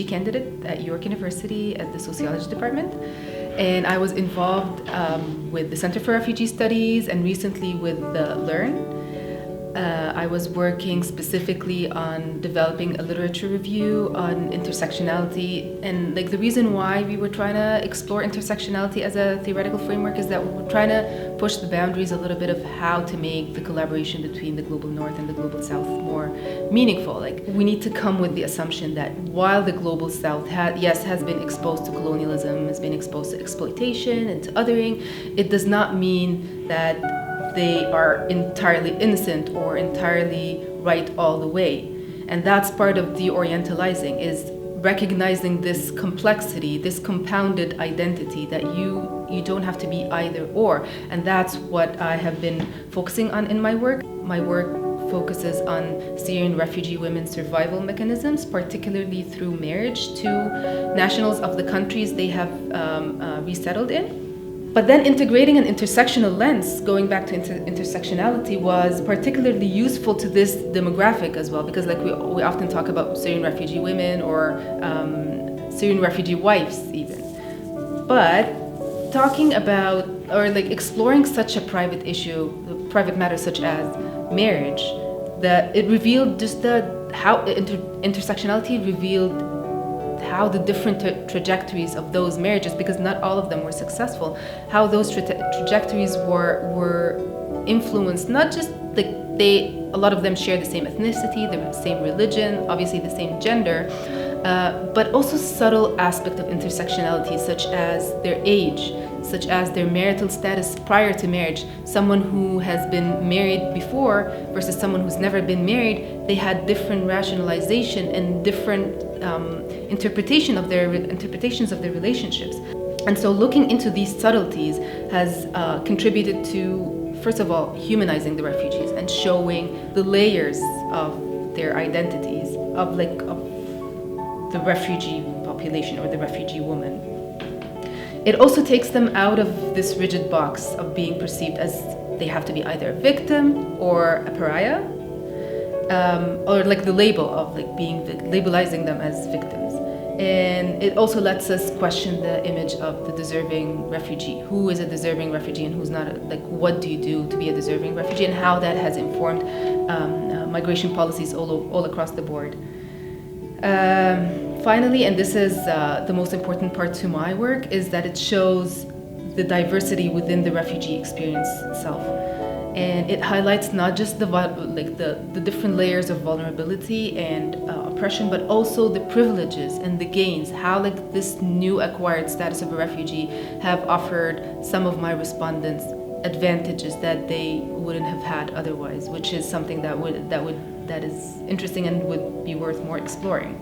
candidate at York University at the Sociology department. And I was involved with the Center for Refugee Studies and recently with the LERRN. I was working specifically on developing a literature review on intersectionality. And like the reason why we were trying to explore intersectionality as a theoretical framework is that we were trying to push the boundaries a little bit of how to make the collaboration between the global north and the global south more meaningful. Like we need to come with the assumption that while the global south has been exposed to colonialism, has been exposed to exploitation and to othering, it does not mean that they are entirely innocent or entirely right all the way. And that's part of de-orientalizing, is recognizing this complexity, this compounded identity that you don't have to be either or. And that's what I have been focusing on in my work. My work focuses on Syrian refugee women's survival mechanisms, particularly through marriage to nationals of the countries they have resettled in. But then integrating an intersectional lens, going back to intersectionality, was particularly useful to this demographic as well, because like we often talk about Syrian refugee women or Syrian refugee wives even. But talking about or like exploring such a private issue, private matter such as marriage, that it revealed just how intersectionality revealed how the different trajectories of those marriages, because not all of them were successful, how those trajectories were influenced, not just like a lot of them share the same ethnicity, the same religion, obviously the same gender, but also subtle aspect of intersectionality, such as their age, such as their marital status prior to marriage. Someone who has been married before versus someone who's never been married, they had different rationalization and different interpretations of their relationships. And so looking into these subtleties has contributed to, first of all, humanizing the refugees and showing the layers of their identities, of the refugee population or the refugee woman. It also takes them out of this rigid box of being perceived as they have to be either a victim or a pariah, or like the label of like being labelizing them as victims. And it also lets us question the image of the deserving refugee. Who is a deserving refugee and who's not? What do you do to be a deserving refugee, and how that has informed migration policies all across the board. Finally, and this is the most important part to my work, is that it shows the diversity within the refugee experience itself. And it highlights not just the different layers of vulnerability and oppression, but also the privileges and the gains, how this new acquired status of a refugee have offered some of my respondents advantages that they wouldn't have had otherwise, which is something that is interesting and would be worth more exploring.